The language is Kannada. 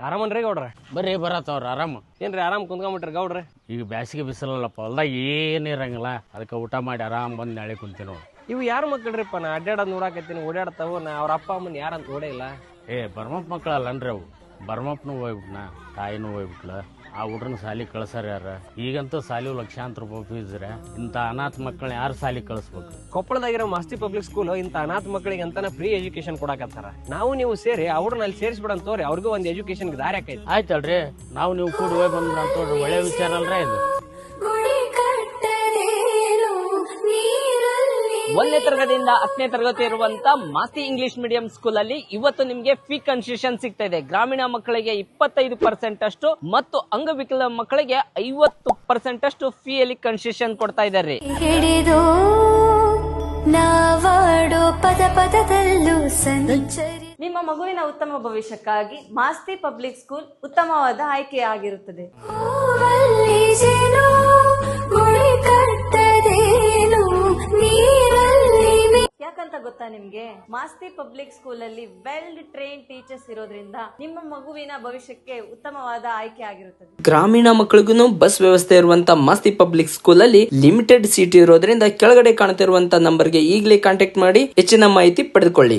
ಆರಾಮನ್ರಿ ಗೌಡ್ರ? ಬರ್ರಿ ಬರತ್ತವ್ರ ಆರಾಮ. ಏನ್ರಿ ಆರಾಮ್ ಕುಂತ್ಕೊಂಬಿಟ್ರಿ ಗೌಡ್ರಿ? ಈಗ ಬ್ಯಾಸಿಗೆ ಬಿಸಿಲಲ್ಲಪ್ಪ, ಹೊಲ್ದಾಗ ಏನು ಇರಂಗಿಲ್ಲ, ಅದಕ್ಕೆ ಊಟ ಮಾಡಿ ಆರಾಮ್ ಬಂದು ನಾಳೆ ಕುಂತೀವಿ ನೋಡಿ. ಇವು ಯಾರ ಮಕ್ಕಳ್ರಿಪ್ಪ? ನಾ ಅಡ್ಡಾಡೋದು ನೋಡಾಕತ್ತೀನಿ, ಓಡಾಡ್ತಾವ. ನಾ ಅವ್ರ ಅಪ್ಪ ಅಮ್ಮನ ಯಾರಂತ ನೋಡೇ ಇಲ್ಲ. ಬರ್ಮಪ್ಪ ಮಕ್ಕಳಲ್ಲನ್ರಿ ಅವು. ಬರ್ಮಪ್ಪನೂ ಹೋಗ್ಬಿಟ್ನ, ತಾಯಿನೂ ಹೋಗ್ಬಿಟ್ಲ. ಆ ಹುಡ್ರನ್ನ ಸಾಲಿ ಕಳ್ಸಾರ ಯಾರ? ಈಗಂತೂ ಸಾಲಿ ಲಕ್ಷಾಂತರ ರೂಪಾಯಿ ಫೀಸ್ ರೀ. ಇಂಥ ಅನಾಥ ಮಕ್ಕಳನ್ನ ಯಾರು ಸಾಲಿ ಕಳಿಸ್ಬೇಕು? ಕೊಪ್ಪಳದಾಗಿರೋ ಮಾಸ್ತಿ ಪಬ್ಲಿಕ್ ಸ್ಕೂಲ್ ಇಂಥ ಅನಾಥ ಮಕ್ಕಳಿಗೆ ಅಂತಾನೆ ಫ್ರೀ ಎಜುಕೇಶನ್ ಕೊಡಾಕತ್ತಾರ. ನಾವು ನೀವು ಸೇರಿ ಅವ್ರನ್ನ ಅಲ್ಲಿ ಸೇರಿಸ್ಬಿಡಂತ ತೋರಿ, ಅವ್ರಿಗೂ ಒಂದು ಎಜುಕೇಶನ್ ದಾರಿ ಆಕೈತಿ. ಆಯ್ತಲ್ರಿ, ನಾವು ನೀವು ಕೂಡಿ ಹೋಗಿ ಬಂದ್ರ ಅಂತೋಡ್ರಿ, ಒಳ್ಳೆ ವಿಚಾರ ಅಲ್ರಿ ಇದು. ಒಂದನೇ ತರಗತಿಯಿಂದ 10ನೇ ತರಗತಿ ಇರುವಂತ ಮಾಸ್ತಿ ಇಂಗ್ಲಿಷ್ ಮೀಡಿಯಂ ಸ್ಕೂಲ್ ಅಲ್ಲಿ ಇವತ್ತು ನಿಮ್ಗೆ ಫೀ ಕನ್ಸೆಷನ್ ಸಿಗ್ತಾ ಇದೆ. ಗ್ರಾಮೀಣ ಮಕ್ಕಳಿಗೆ 25% ಅಷ್ಟು ಮತ್ತು ಅಂಗವಿಕಲ ಮಕ್ಕಳಿಗೆ 50% ಅಷ್ಟು ಫೀ ಅಲ್ಲಿ ಕನ್ಸೆಷನ್ ಕೊಡ್ತಾ ಇದ್ದಾರೆ. ನಿಮ್ಮ ಮಗುವಿನ ಉತ್ತಮ ಭವಿಷ್ಯಕ್ಕಾಗಿ ಮಾಸ್ತಿ ಪಬ್ಲಿಕ್ ಸ್ಕೂಲ್ ಉತ್ತಮವಾದ ಆಯ್ಕೆಯಾಗಿರುತ್ತದೆ. ಯಾಕಂತ ಗೊತ್ತಾ ನಿಮ್ಗೆ? ಮಾಸ್ತಿ ಪಬ್ಲಿಕ್ ಸ್ಕೂಲ್ ಅಲ್ಲಿ ವೆಲ್ ಟ್ರೈನ್ ಟೀಚರ್ಸ್ ಇರೋದ್ರಿಂದ ನಿಮ್ಮ ಮಗುವಿನ ಭವಿಷ್ಯಕ್ಕೆ ಉತ್ತಮವಾದ ಆಯ್ಕೆ ಆಗಿರುತ್ತದೆ. ಗ್ರಾಮೀಣ ಮಕ್ಕಳಿಗೂ ಬಸ್ ವ್ಯವಸ್ಥೆ ಇರುವಂತ ಮಾಸ್ತಿ ಪಬ್ಲಿಕ್ ಸ್ಕೂಲ್ ಅಲ್ಲಿ ಲಿಮಿಟೆಡ್ ಸೀಟ್ ಇರೋದ್ರಿಂದ ಕೆಳಗಡೆ ಕಾಣ್ತಿರುವಂತ ನಂಬರ್ಗೆ ಈಗಲೇ ಕಾಂಟ್ಯಾಕ್ಟ್ ಮಾಡಿ ಹೆಚ್ಚಿನ ಮಾಹಿತಿ ಪಡೆದುಕೊಳ್ಳಿ.